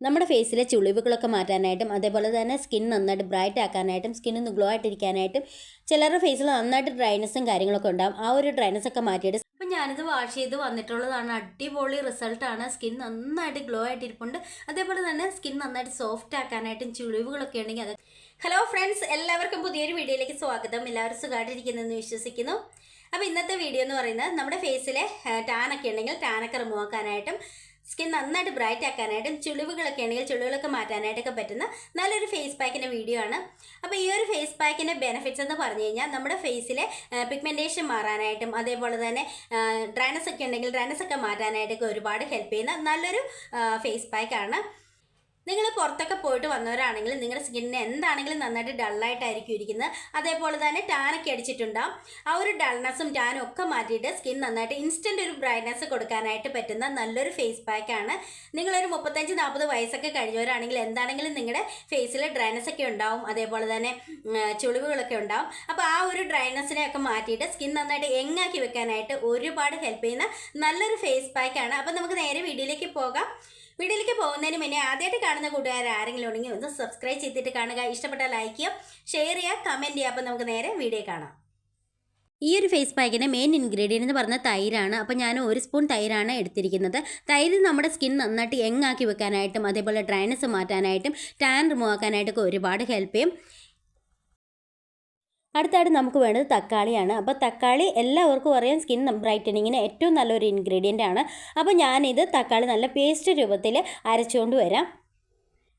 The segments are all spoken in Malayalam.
നമ്മുടെ ഫേസിലെ ചുളിവുകളൊക്കെ മാറ്റാനായിട്ടും അതേപോലെ തന്നെ സ്കിൻ നന്നായിട്ട് ബ്രൈറ്റ് ആക്കാനായിട്ടും സ്കിന്നൊന്ന് ഗ്ലോ ആയിട്ടിരിക്കാനായിട്ടും ചിലരുടെ ഫേസിൽ നന്നായിട്ട് ഡ്രൈനസ്സും കാര്യങ്ങളൊക്കെ ഉണ്ടാകും. ആ ഒരു ഡ്രൈനസ്സൊക്കെ മാറ്റിയിട്ട് അപ്പം ഞാനിത് വാഷ് ചെയ്ത് വന്നിട്ടുള്ളതാണ്. അടിപൊളി റിസൾട്ടാണ്. സ്കിൻ നന്നായിട്ട് ഗ്ലോ ആയിട്ടിരിപ്പുണ്ട്. അതേപോലെ തന്നെ സ്കിൻ നന്നായിട്ട് സോഫ്റ്റ് ആക്കാനായിട്ടും ചുളിവുകളൊക്കെ ഉണ്ടെങ്കിൽ അത് ഹലോ ഫ്രണ്ട്സ്, എല്ലാവർക്കും പുതിയൊരു വീഡിയോയിലേക്ക് സ്വാഗതം. എല്ലാവരും സുഖമായിട്ടിരിക്കുന്നെന്ന് വിശ്വസിക്കുന്നു. അപ്പോൾ ഇന്നത്തെ വീഡിയോ എന്ന് പറയുന്നത് നമ്മുടെ ഫേസിലെ ടാനൊക്കെ ഉണ്ടെങ്കിൽ ടാനൊക്കെ റിമൂവ് ആക്കാനായിട്ടും സ്കിൻ നന്നായിട്ട് ബ്രൈറ്റ് ആക്കാനായിട്ടും ചുളിവുകളൊക്കെ ഉണ്ടെങ്കിൽ ചുളിവുകളൊക്കെ മാറ്റാനായിട്ടൊക്കെ പറ്റുന്ന നല്ലൊരു ഫേസ് പാക്കിൻ്റെ വീഡിയോ ആണ്. അപ്പോൾ ഈ ഒരു ഫേസ് പാക്കിൻ്റെ ബെനിഫിറ്റ്സ് എന്ന് പറഞ്ഞു കഴിഞ്ഞാൽ നമ്മുടെ ഫേസിലെ പിഗ്മെൻറ്റേഷൻ മാറാനായിട്ടും അതേപോലെ തന്നെ ഡ്രൈനസ് ഒക്കെ ഉണ്ടെങ്കിൽ ഡ്രൈനസ് ഒക്കെ മാറ്റാനായിട്ടൊക്കെ ഒരുപാട് ഹെൽപ്പ് ചെയ്യുന്ന നല്ലൊരു ഫേസ് പാക്കാണ്. നിങ്ങൾ പുറത്തൊക്കെ പോയിട്ട് വന്നവരാണെങ്കിൽ നിങ്ങളുടെ സ്കിന്നിന് എന്താണെങ്കിലും നന്നായിട്ട് ഡള്ളായിട്ടായിരിക്കും ഇരിക്കുന്നത്. അതേപോലെ തന്നെ ടാനൊക്കെ അടിച്ചിട്ടുണ്ടാകും. ആ ഒരു ഡൾനെസ്സും ടാനും ഒക്കെ മാറ്റിയിട്ട് സ്കിൻ നന്നായിട്ട് ഇൻസ്റ്റൻ്റ് ഒരു ബ്രൈറ്റ്നസ് കൊടുക്കാനായിട്ട് പറ്റുന്ന നല്ലൊരു ഫേസ് പാക്കാണ്. നിങ്ങളൊരു 35-40 വയസ്സൊക്കെ കഴിഞ്ഞവരാണെങ്കിൽ എന്താണെങ്കിലും നിങ്ങളുടെ ഫേസിൽ ഡ്രൈനസ് ഒക്കെ ഉണ്ടാവും, അതേപോലെ തന്നെ ചുളിവുകളൊക്കെ ഉണ്ടാവും. അപ്പോൾ ആ ഒരു ഡ്രൈനസിനെയൊക്കെ മാറ്റിയിട്ട് സ്കിൻ നന്നായിട്ട് യങ്ങാക്കി വെക്കാനായിട്ട് ഒരുപാട് ഹെൽപ്പ് ചെയ്യുന്ന നല്ലൊരു ഫേസ് പാക്കാണ്. അപ്പോൾ നമുക്ക് നേരെ വീഡിയോയിലേക്ക് പോകാം. വീഡിയോയിലേക്ക് പോകുന്നതിന് മുന്നേ ആദ്യമായിട്ട് കാണുന്ന കൂട്ടുകാർ ആരെങ്കിലും ഉണ്ടെങ്കിൽ ഒന്ന് സബ്സ്ക്രൈബ് ചെയ്തിട്ട് കാണുക. ഇഷ്ടപ്പെട്ടാൽ ലൈക്ക് ചെയ്യുക, ഷെയർ ചെയ്യുക, കമൻറ്റ് ചെയ്യുക. അപ്പോൾ നമുക്ക് നേരെ വീഡിയോ കാണാം. ഈ ഒരു ഫേസ് പാക്കിൻ്റെ മെയിൻ ഇൻഗ്രീഡിയൻ്റ് എന്ന് പറഞ്ഞാൽ തൈരാണ്. അപ്പോൾ ഞാൻ 1 സ്പൂൺ തൈരാണ് എടുത്തിരിക്കുന്നത്. തൈര് നമ്മുടെ സ്കിൻ നന്നായിട്ട് യങ്ങാക്കി വെക്കാനായിട്ടും അതേപോലെ ഡ്രൈനസ് മാറ്റാനായിട്ടും ടാൻ റിമൂവ് ആക്കാനായിട്ടൊക്കെ ഒരുപാട് ഹെൽപ്പ് ചെയ്യും. അടുത്തായിട്ട് നമുക്ക് വേണ്ടത് തക്കാളിയാണ്. അപ്പോൾ തക്കാളി എല്ലാവർക്കും അറിയാം സ്കിൻ ബ്രൈറ്റനിങ്ങിന് ഏറ്റവും നല്ലൊരു ഇൻഗ്രീഡിയൻ്റ് ആണ്. അപ്പോൾ ഞാനിത് തക്കാളി നല്ല പേസ്റ്റ് രൂപത്തിൽ അരച്ചുകൊണ്ട് വരാം.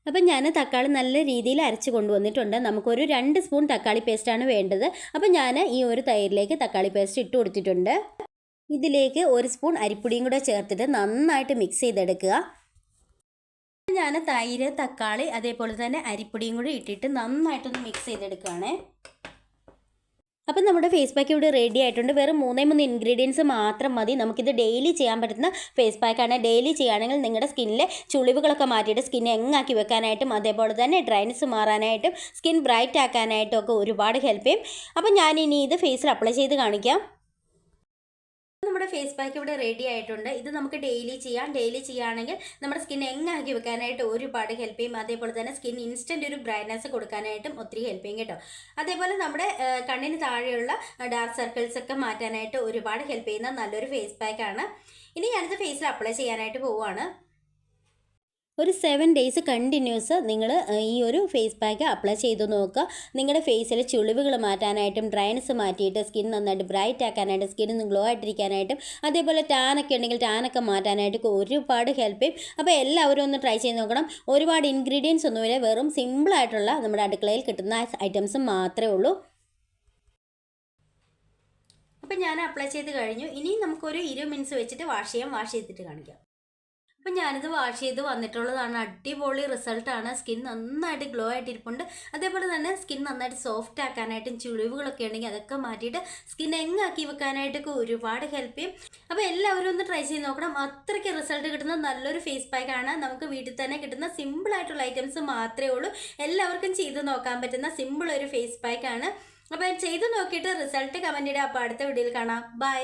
അപ്പം ഞാൻ തക്കാളി നല്ല രീതിയിൽ അരച്ച് കൊണ്ടുവന്നിട്ടുണ്ട്. നമുക്കൊരു 2 സ്പൂൺ തക്കാളി പേസ്റ്റാണ് വേണ്ടത്. അപ്പോൾ ഞാൻ ഈ ഒരു തൈരിലേക്ക് തക്കാളി പേസ്റ്റ് ഇട്ട് കൊടുത്തിട്ടുണ്ട്. ഇതിലേക്ക് 1 സ്പൂൺ അരിപ്പൊടിയും കൂടെ ചേർത്തിട്ട് നന്നായിട്ട് മിക്സ് ചെയ്തെടുക്കുക. ഞാൻ തൈര്, തക്കാളി അതേപോലെ തന്നെ അരിപ്പൊടിയും കൂടി ഇട്ടിട്ട് നന്നായിട്ടൊന്ന് മിക്സ് ചെയ്തെടുക്കുകയാണ്. അപ്പം നമ്മുടെ ഫേസ് പാക്ക് ഇവിടെ റെഡി ആയിട്ടുണ്ട്. വെറും 3 ഇൻഗ്രീഡിയൻസ് മാത്രം മതി. നമുക്കിത് ഡെയിലി ചെയ്യാൻ പറ്റുന്ന ഫേസ് പാക്കാണ്. ഡെയിലി ചെയ്യുകയാണെങ്കിൽ നിങ്ങളുടെ സ്കിന്നിലെ ചുളിവുകളൊക്കെ മാറ്റിയിട്ട് സ്കിൻ യങ്ങാക്കി വെക്കാനായിട്ടും അതേപോലെ തന്നെ ഡ്രൈനസ് മാറാനായിട്ടും സ്കിൻ ബ്രൈറ്റ് ആക്കാനായിട്ടും ഒക്കെ ഒരുപാട് ഹെൽപ്പ് ചെയ്യും. അപ്പം ഞാനിനി ഇത് ഫേസിൽ അപ്ലൈ ചെയ്ത് കാണിക്കാം. നമ്മുടെ ഫേസ് പാക്ക് ഇവിടെ റെഡി ആയിട്ടുണ്ട്. ഇത് നമുക്ക് ഡെയിലി ചെയ്യാം. ഡെയിലി ചെയ്യുകയാണെങ്കിൽ നമ്മുടെ സ്കിൻ യങ്ങാക്കി വെക്കാനായിട്ട് ഒരുപാട് ഹെൽപ്പ് ചെയ്യും. അതേപോലെ തന്നെ സ്കിൻ ഇൻസ്റ്റൻ്റ് ഒരു ബ്രൈറ്റ്നസ് കൊടുക്കാനായിട്ടും ഒത്തിരി ഹെൽപ്പ് ചെയ്യും കേട്ടോ. അതേപോലെ നമ്മുടെ കണ്ണിന് താഴെയുള്ള ഡാർക്ക് സർക്കിൾസ് ഒക്കെ മാറ്റാനായിട്ട് ഒരുപാട് ഹെൽപ്പ് ചെയ്യുന്ന നല്ലൊരു ഫേസ് പാക്കാണ്. ഇനി ഞാനിത് ഫേസിൽ അപ്ലൈ ചെയ്യാനായിട്ട് പോവുകയാണ്. ഒരു 7 ഡേയ്സ് കണ്ടിന്യൂസ് നിങ്ങൾ ഈ ഒരു ഫേസ് പാക്ക് അപ്ലൈ ചെയ്ത് നോക്കുക. നിങ്ങളുടെ ഫേസിലെ ചുളിവുകൾ മാറ്റാനായിട്ടും ഡ്രൈനസ് മാറ്റിയിട്ട് സ്കിൻ നന്നായിട്ട് ബ്രൈറ്റ് ആക്കാനായിട്ടും സ്കിൻ ഗ്ലോ ആയിട്ടിരിക്കാനായിട്ടും അതേപോലെ ടാനൊക്കെ ഉണ്ടെങ്കിൽ ടാനൊക്കെ മാറ്റാനായിട്ടൊക്കെ ഒരുപാട് ഹെൽപ്പ് ചെയ്യും. അപ്പോൾ എല്ലാവരും ഒന്ന് ട്രൈ ചെയ്ത് നോക്കണം. ഒരുപാട് ഇൻഗ്രീഡിയൻസ് ഒന്നുമില്ല, വെറും സിമ്പിളായിട്ടുള്ള നമ്മുടെ അടുക്കളയിൽ കിട്ടുന്ന ഐറ്റംസ് മാത്രമേ ഉള്ളൂ. അപ്പം ഞാൻ അപ്ലൈ ചെയ്ത് കഴിഞ്ഞു. ഇനി നമുക്കൊരു 20 മിനിറ്റ്സ് വെച്ചിട്ട് വാഷ് ചെയ്തിട്ട് കാണിക്കാം. അപ്പം ഞാനിത് വാഷ് ചെയ്ത് വന്നിട്ടുള്ളതാണ്. അടിപൊളി റിസൾട്ടാണ്. സ്കിൻ നന്നായിട്ട് ഗ്ലോ ആയിട്ടിരിപ്പുണ്ട്. അതേപോലെ തന്നെ സ്കിൻ നന്നായിട്ട് സോഫ്റ്റ് ആക്കാനായിട്ടും ചുളിവുകളൊക്കെ ഉണ്ടെങ്കിൽ അതൊക്കെ മാറ്റിയിട്ട് സ്കിൻ യങ്ങാക്കി വെക്കാനായിട്ടൊക്കെ ഒരുപാട് ഹെൽപ്പ് ചെയ്യും. അപ്പോൾ എല്ലാവരും ഒന്ന് ട്രൈ ചെയ്ത് നോക്കണം. അത്രയ്ക്ക് റിസൾട്ട് കിട്ടുന്ന നല്ലൊരു ഫേസ് പാക്കാണ്. നമുക്ക് വീട്ടിൽ തന്നെ കിട്ടുന്ന സിമ്പിളായിട്ടുള്ള ഐറ്റംസ് മാത്രമേ ഉള്ളൂ. എല്ലാവർക്കും ചെയ്ത് നോക്കാൻ പറ്റുന്ന സിമ്പിൾ ഒരു ഫേസ് പാക്കാണ്. അപ്പോൾ ചെയ്ത് നോക്കിയിട്ട് റിസൾട്ട് കമൻറ്റ് ചെയ്യുക. അപ്പോൾ അടുത്ത വീഡിയോയിൽ കാണാം. ബൈ.